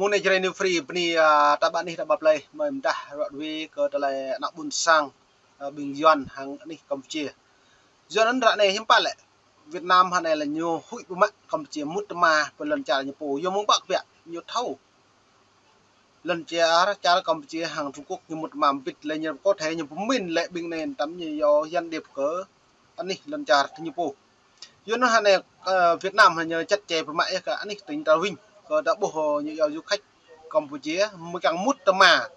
Môn này chơi new free bni ta bạn đi ta bật play mời mình ta rồi vì cơ ta lại nặng bùn sang Bình Dương hàng đi Campuchia doนั้นđoạn này hiếm bạn lại Việt Nam hàng này là nhiều hụi của mạng Campuchia mút mà và lần trả nhiều phố do mong bạc vẹn nhiều thâu lần trả Campuchia hàng Trung Quốc như một màm vịt là nhiều có thể nhiều mình lại bình nền tắm nhiều dân điệp cỡ anh đi lần trả nhiều phố do nó hàng này Việt Nam hàng nhờ chặt chẽ với mạng cả anh đi tính Trà Vinh đã bộ như du khách Campuchia mới càng mút mà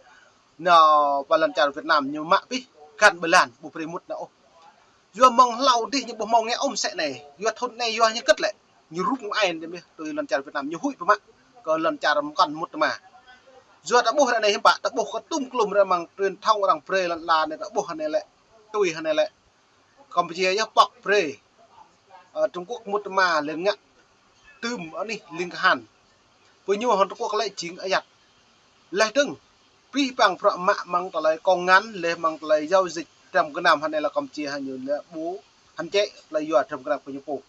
nào và lần chào Việt Nam nhiều mạng đi gần bờ làn bộ phim mút nào do mong lâu đi nhưng bộ mong nghe ông sẽ này do thôn này do như cất lại như rút ai từ lần chào Việt Nam nhiều hụi với mạng còn lần chào làm còn mút mà do đã bộ này hiện bạn đã bộ có tung lùm ra bằng truyền thông rằng pre lần là này đã bộ này lại tôi này lại Campuchia nhá bọc pre Trung Quốc mút mà lên ngạn tươm ở đi linh hàn với nhiều Hàn Quốc lại chính ấy giặt lại đừng vì bằng phận mạ mang tờ lại con ngắn lên mang tờ lại giao dịch trong cái nam này là Campuchia hay nhiều là bố hắn chế là do trong cái nam của những bộ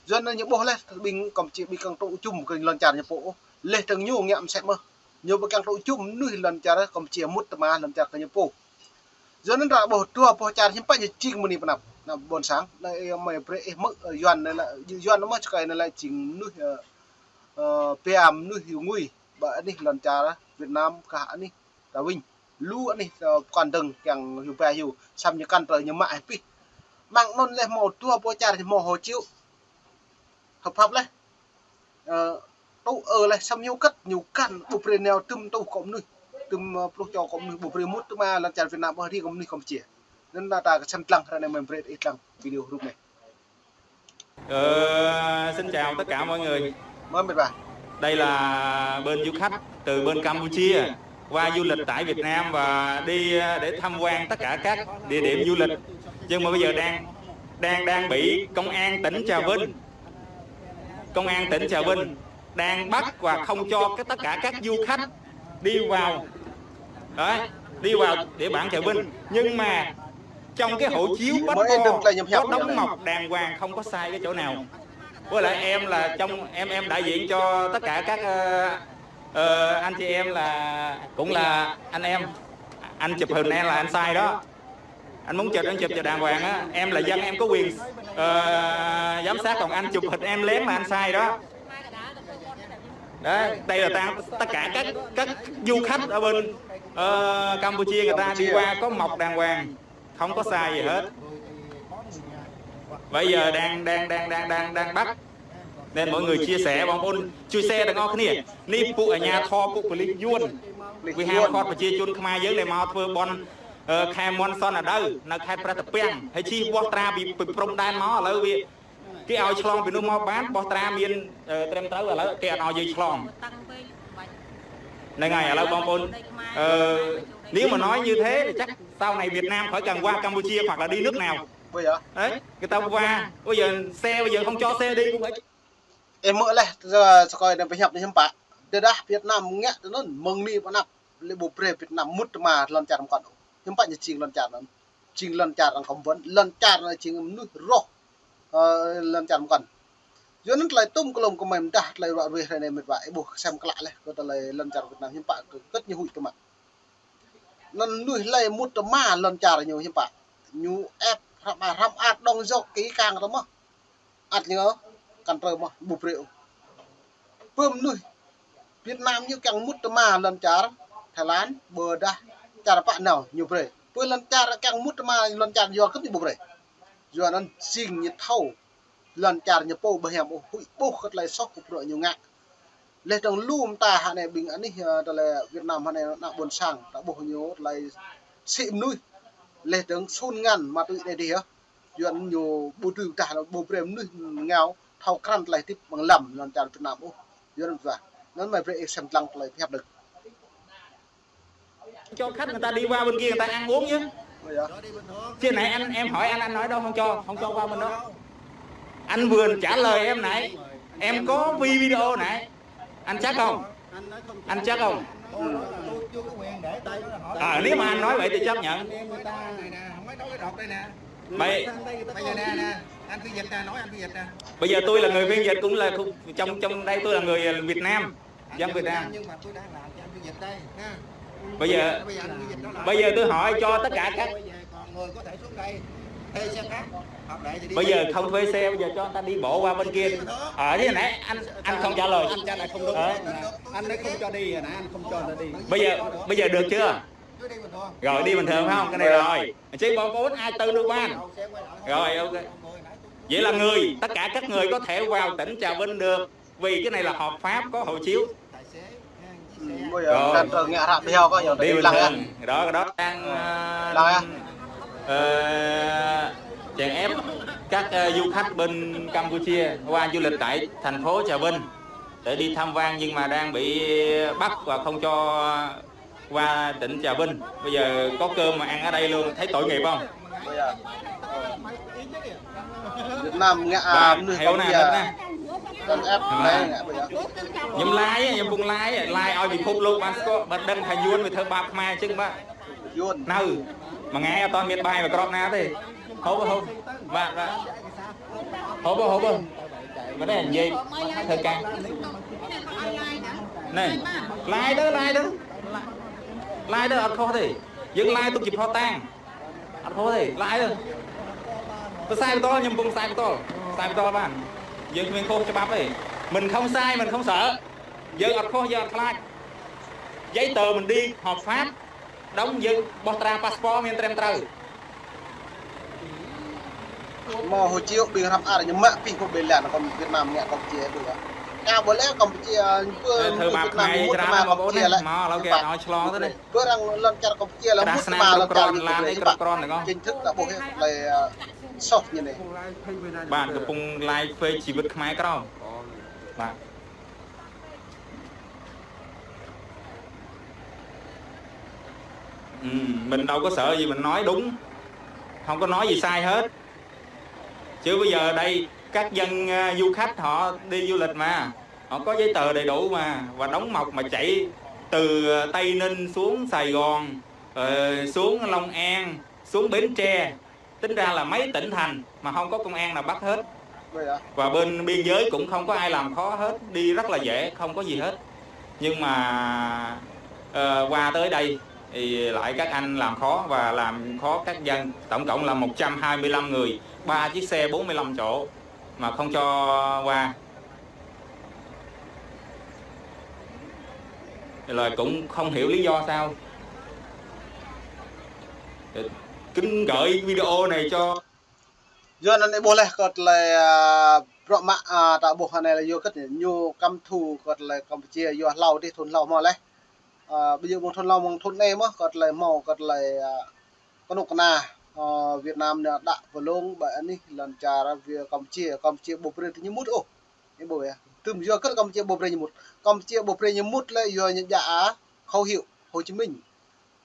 do nên những bộ này bình Campuchia bị căng tụ chung cái lần trả những bộ lên từng nhiều nghiệm sẽ mơ nhiều bị căng tụ chung nuôi lần trả Campuchia mút mà lần trả cái những bộ do nên là bộ tua bộ trả những bao nhiêu chiên mình đi vào nằm buồn sáng đây mày mất doan này là doan nó mất cái này là chính nuôi PM nuôi hiểu nguy bởi đi lần trả Việt Nam cả đi Trà Vinh lú đi còn từng càng hiểu về hiểu xăm như căn trời như mại pi mang non lên màu tua bôi trà thì màu hồ chiếu hợp đấy tàu lại xăm nhiều cất nhiều căn bộ phim nào tùm tàu cộng nuôi tùm pro cho cộng nuôi bộ phim mút mà lần trả Việt Nam ở đi cộng nuôi không chỉ nên là ta xem lăng ra này mình về ít lăng video lúc này. Xin chào tất cả mọi người. Mời bạn. Đây là bên du khách từ bên Campuchia qua du lịch tại Việt Nam và đi để tham quan tất cả các địa điểm du lịch. Nhưng mà bây giờ đang bị công an tỉnh Trà Vinh đang bắt và không cho tất cả các du khách đi vào địa bàn Trà Vinh. Nhưng mà trong cái hộ chiếu passport có đóng mộc đàng hoàng, không có sai cái chỗ nào. Với lại em là em đại diện cho tất cả các anh chị em là cũng là anh em. Anh chụp hình em là anh sai đó. Anh muốn chụp anh chụp cho đàng hoàng á. Em là dân, em có quyền giám sát, còn anh chụp hình em lén là anh sai đó. Đấy, đây là tất cả các du khách ở bên Campuchia người ta đi qua có mộc đàng hoàng, không có sai gì hết. Bây giờ đang bắt nên mọi người chia sẻ bóng ôn chui xe đừng ngon kia ni phụ ở nhà kho phụ lý yuan vì ham kho và chia chun khai dưới này mau thưa bon khai mon son ở đâu là khai pratapeng hay chi bo tra bị prom đan máu ở vì cái ao chlong bị nó mau bán bo tra miên trem tới là cái ao dây chlong này ngày ở đâu bóng ôn nếu mà nói như thế thì chắc sau này Việt Nam khỏi cần qua Campuchia hoặc là đi nước nào bây giờ đấy người ta qua bây giờ không cho xe đi cũng vậy. Em mơ này giờ coi là phải nhập đến bạn từ đó Việt Nam nghe nó mừng đi vào năm lấy bộ pre Việt Nam mút mà lần chặt còn nhưng bạn chỉ lần chặt nó chỉ lần chặt là không vấn lần chặt là chỉ nuôi rô lần chặt còn dưới nó lại tung cái lồng của mình đặt lại loại về này mình phải buộc xem cái lại này có lại lần chặt Việt Nam nhưng bạn rất nhiều hụi cơ mà lần nuôi lại mút mà lần chặt là nhiều nhưng bạn nhiều ép ram ạt đông dọc kỹ càng đó mà ạt nhớ căn trời mà bục rượu bơm nuôi Việt Nam như càng mút mà lần trả Thái Lan bờ đa trả bạn nào nhiều về với lần trả càng mút mà lần trả do cấp như bục rượu do nó xin như thâu lần trả như po bờ hẻm hụi bốc khất lại sóc bục rượu nhiều ngạ lên trong lùm ta hạ này bình an đi là Việt Nam hạ này nó buồn sang đã bộ nhiều lại xịm nuôi lên trong xôn ngàn mà tụi này đi á do nhiều bộ trừ trả là bộ rượu nuôi nghèo thâu khăn lại tiếp bằng lầm lần trả Việt Nam ô do nó vậy nó mày phải xem lăng lại phép được cho khách người ta đi qua bên kia người ta ăn uống chứ trên này em hỏi anh nói đâu không cho qua bên đó. Anh vừa trả lời em này em có video này anh chắc không nếu mà anh nói vậy thì chấp nhận. Bây giờ nè anh phiên dịch nè, nói anh phiên dịch nè. Bây giờ tôi là người phiên dịch cũng là trong đây tôi là người Việt Nam dân Việt Nam. Nhưng mà tôi đang làm cho anh phiên dịch đây nha. Bây giờ tôi hỏi cho tất cả các còn người có thể xuống đây thuê xe khác hợp lệ thì đi. Bây giờ không thuê xe, bây giờ cho người ta đi bộ qua bên kia. Ở thế nãy anh không trả lời. Anh trả lời không đúng. Anh nói không cho đi hồi nãy anh không cho người ta đi. Bây giờ được chưa? Rồi đi bình thường phải không? Cái này rồi. Chứ bọn 424 được ban. Rồi ok. Vậy là tất cả các người có thể vào tỉnh Trà Vinh được. Vì cái này là hợp pháp, có hộ chiếu. Bây giờ đang chờ nghe rạp theo có nhiều đi bình thường. Đó đang chèn ép các du khách bên Campuchia qua du lịch tại thành phố Trà Vinh để đi tham quan, nhưng mà đang bị bắt và không cho qua tỉnh Trà Vinh. Bây giờ có cơm mà ăn ở đây luôn, thấy tội nghiệp không? Việt Nam ngạ heo này nè. ép Nhầm lái, nhầm vùng lái oi bị phút luôn, bạn đâm phải yuan về thơ bạc mai chứ ba. Nào mà nghe toàn miền bài mà crop na thế. Hố và hố vấn đề gì thơ ca này like đó ăn khó thì dừng like tôi chụp ho tan ăn khó thì like rồi tôi sai to nhưng vùng sai to bạn dừng mình khô cho bắp đi, mình không sai mình không sợ, giờ ăn khó giờ ăn like giấy tờ mình đi hợp pháp đóng dừng bọt ra passport miền Tây trời mà hồi chiều bị làm nhưng mà pin không bị lẻ nó còn Việt Nam nghe Campuchia được à bữa lẽ Campuchia thơ bạc này ra mà bố này mà lâu kìa nói cho thế này cứ đang lên chợ Campuchia là mút mà là chợ làm đấy con được không chính thức đã bộ hết là sốc như này bạn cứ cùng like phê chỉ vượt máy cái đâu bạn mình đâu có sợ gì, mình nói đúng, không có nói gì sai hết. Chứ bây giờ đây các dân du khách họ đi du lịch mà họ có giấy tờ đầy đủ mà, và đóng mộc mà chạy từ Tây Ninh xuống Sài Gòn, xuống Long An, xuống Bến Tre, tính ra là mấy tỉnh thành mà không có công an nào bắt hết. Và bên biên giới cũng không có ai làm khó hết, đi rất là dễ, không có gì hết. Nhưng mà qua tới đây thì lại các anh làm khó và làm khó các dân. Tổng cộng là 125 người, 3 chiếc xe 45 chỗ mà không cho qua. Rồi cũng không hiểu lý do sao. Kính gửi video này cho giờ này boleh kot là pro mạ tạo bộ này là vô kết nhiều cam thù kot là Campuchia vô lau đi thôn lau mà lấy bây giờ một thôn lau một thôn em á kot là màu kot là con nục na Việt Nam đã vừa luôn bạn đi lần trà ra về Campuchia bộ pre như mút ô cái bộ này từ giờ kết Campuchia bộ pre như mút lấy vô nhận dạ khẩu hiệu Hồ Chí Minh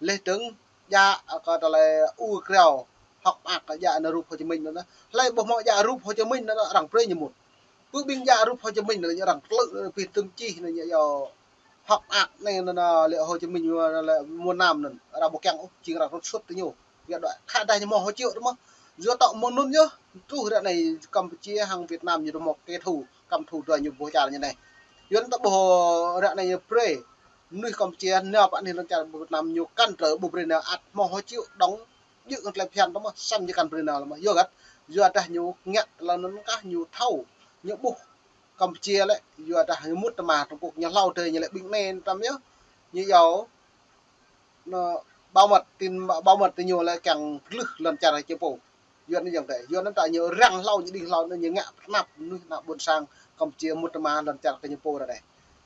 lê tướng dạ kot là u kreo học ạc dạ nó rụp Hồ Chí Minh nó lấy bộ mọi dạ rụp Hồ Chí Minh nó rằng pre như một bước biên dạ rụp Hồ Chí Minh là rằng lự vì tương chi là giờ học ạc này là liệu Hồ Chí Minh là muôn nam là bộ kẹng chỉ là nó suốt tới nhiều việc đoạn khai đây như mò Hồ Triệu đúng không giữa tạo môn luôn nhá tu đoạn này Campuchia hàng Việt Nam như một cái thủ cầm thủ rồi nhiều bộ trà như này giữa tạo bộ đoạn này pre nuôi Campuchia nếu bạn nên trà Việt Nam nhiều căn trở bộ pre nào ạt mò Hồ Triệu đóng dự lại phiền đó mà xăm như căn pre nào là mà vô gắt giữa ta nhiều nghẹt là nó cá nhiều thâu nhiều bộ Campuchia lại vừa ta nhiều mút mà trong cuộc nhà lau trời như lại bình nền tầm nhá như dầu nó bao mật thì nhiều lại càng lực lần trả lại chế bộ duyên như vậy duyên nó tại nhiều răng lau những đinh lau nó nhiều ngạ nạp buồn sang Campuchia mút mà lần trả cái chế bộ rồi này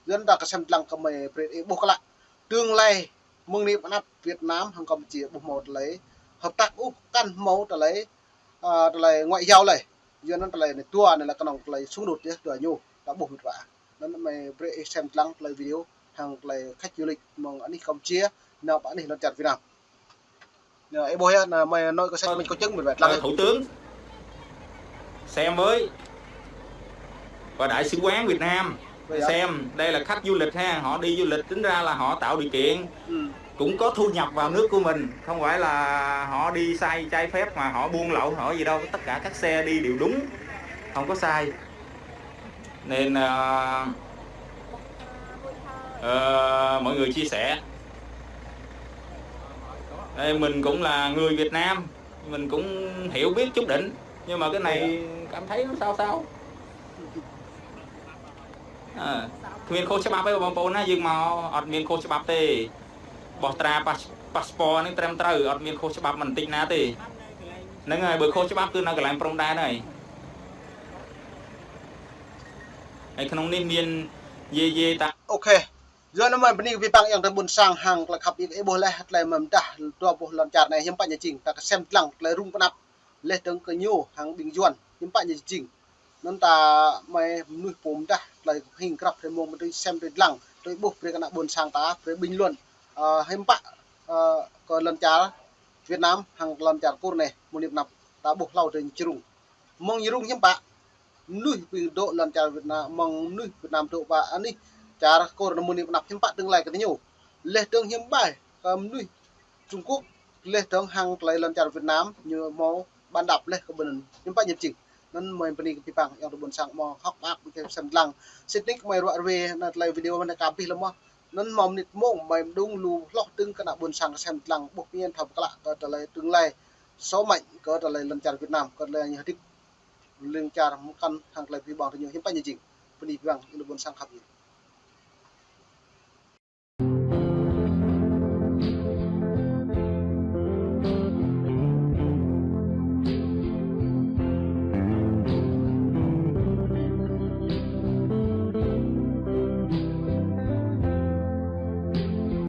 duyên ta cái xem lăng cầm mày bộ lại tương lai mừng niệm nạp Việt Nam hàng Campuchia bộ một lấy hợp tác căn mẫu ta lấy ngoại giao này duyên nó lấy tua này là cái nòng lấy xung đột chứ rồi nhu đã buộc vả nó mày xem lăng lấy video hàng lấy khách du lịch mong anh đi Campuchia nào bạn đi nó chặt Việt Nam em bố là mày nói có sách mình có chứng mình phải thủ tướng xem với và đại sứ quán Việt Nam xem đây là khách du lịch ha, họ đi du lịch tính ra là họ tạo điều kiện cũng có thu nhập vào nước của mình, không phải là họ đi sai trái phép mà họ buôn lậu họ gì đâu, tất cả các xe đi đều đúng không có sai. Nên mọi người chia sẻ. Đây, mình cũng là người Việt Nam, mình cũng hiểu biết chút đỉnh, nhưng mà cái này cảm thấy nó sao miền khôច្បាប់ ấy បងប្អូនណា យើងមកអត់មានខុសច្បាប់ទេ បោះត្រា passport នេះត្រឹមត្រូវ អត់មានខុសច្បាប់មិនតិចណាទេ ហ្នឹងហើយ បើខុសច្បាប់គឺនៅកន្លែងព្រំដែនហើយ ហើយក្នុងនេះមានយាយតា ok giờ nó mình đi vi bằng yang buôn sang hàng là khắp những bố lẽ lại mình đã tua bố lần chặt này hiếm bạn nhà trình ta xem lăng lại rung nắp lên từng cái nhiêu hàng bình duẩn hiếm bạn nhà trình nên ta mày nuôi phồm đã lại hình khắp thì mồm mình xem đến lăng tới bố về cái buôn sang ta với bình luận hiếm bạn còn lần chặt Việt Nam hàng lần chặt cô này một điểm nắp ta bố lâu trên trùng mong như rung hiếm bạn nuôi vì độ lần chặt Việt Nam mong nuôi Việt Nam độ và anh đi cara korang nap himpak teng lai katanya leh teng himbai nuôi Trung Quốc leh teng hang lai lancar Việt Nam như mau ban đập leh kebenen himpak nhập trình nên mời bên đi pipang yang tu sang mau hok ap cái xem lăng setnik mày ruat về na lai video mana kapi lắm nên mong nít mong mày đúng lu lok teng kana bun sang xem lăng bốc nhiên thập kala cái lai teng lai số mạnh cái lai lancar Việt Nam cái lai như hdik lancar makan hang lai pipang tu himpak nhập trình bên đi pipang yang tu sang khap